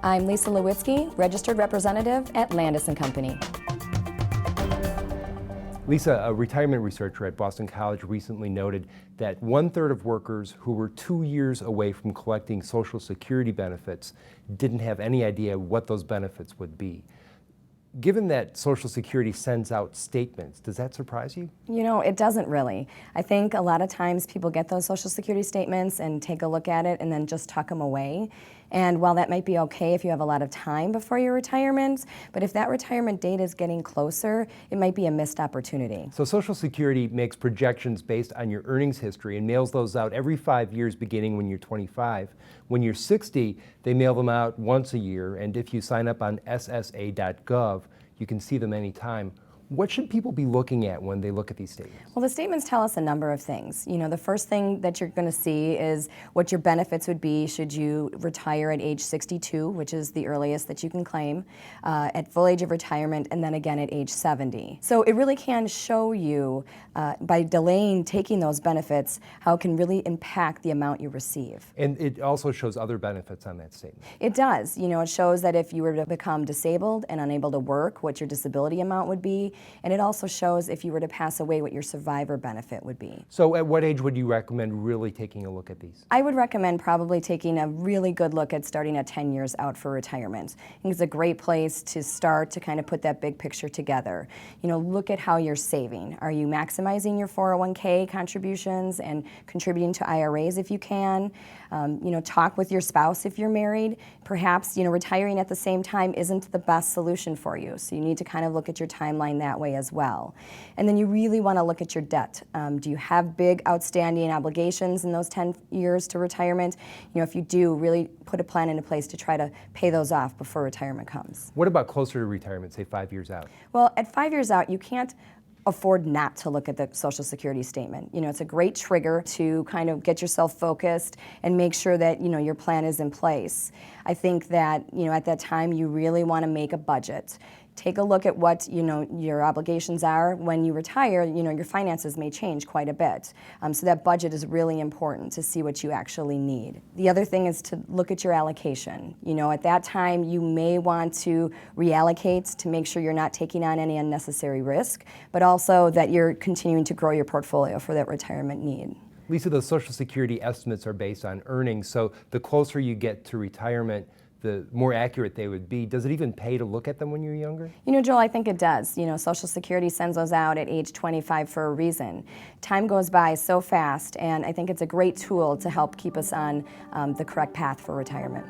I'm Lisa Lewitzke, Registered Representative at Landaas Company. Lisa, a retirement researcher at Boston College recently noted that 1/3 of workers who were 2 years away from collecting Social Security benefits didn't have any idea what those benefits would be. Given that Social Security sends out statements, does that surprise you? You know, it doesn't really. I think a lot of times people get those Social Security statements and take a look at it and then just tuck them away. And while that might be okay if you have a lot of time before your retirement, but if that retirement date is getting closer, it might be a missed opportunity. So Social Security makes projections based on your earnings history and mails those out every 5 years beginning when you're 25. When you're 60, they mail them out once a year, and if you sign up on SSA.gov, you can see them anytime. What should people be looking at when they look at these statements? Well, the statements tell us a number of things. You know, the first thing that you're going to see is what your benefits would be should you retire at age 62, which is the earliest that you can claim, at full age of retirement, and then again at age 70. So it really can show you, by delaying taking those benefits, how it can really impact the amount you receive. And it also shows other benefits on that statement. It does. You know, it shows that if you were to become disabled and unable to work, what your disability amount would be. And it also shows if you were to pass away what your survivor benefit would be. So at what age would you recommend really taking a look at these? I would recommend probably taking a really good look at starting at 10 years out for retirement. I think it's a great place to start to kind of put that big picture together. You know, look at how you're saving. Are you maximizing your 401k contributions and contributing to IRAs if you can? You know, talk with your spouse if you're married. Perhaps, you know, retiring at the same time isn't the best solution for you. So you need to kind of look at your timeline that way as well. And then you really want to look at your debt. Do you have big outstanding obligations in those 10 years to retirement? You know, if you do, really put a plan into place to try to pay those off before retirement comes. What about closer to retirement, say 5 years out? Well, at 5 years out, you can't afford not to look at the Social Security statement. You know, it's a great trigger to kind of get yourself focused and make sure that, you know, your plan is in place. I think that, you know, at that time you really want to make a budget. Take a look at what, you know, your obligations are. When you retire, you know, your finances may change quite a bit. So that budget is really important to see what you actually need. The other thing is to look at your allocation. You know, at that time, you may want to reallocate to make sure you're not taking on any unnecessary risk, but also that you're continuing to grow your portfolio for that retirement need. Lisa, those Social Security estimates are based on earnings, so the closer you get to retirement, the more accurate they would be. Does it even pay to look at them when you're younger? You know, Joel, I think it does. You know, Social Security sends those out at age 25 for a reason. Time goes by so fast, and I think it's a great tool to help keep us on the correct path for retirement.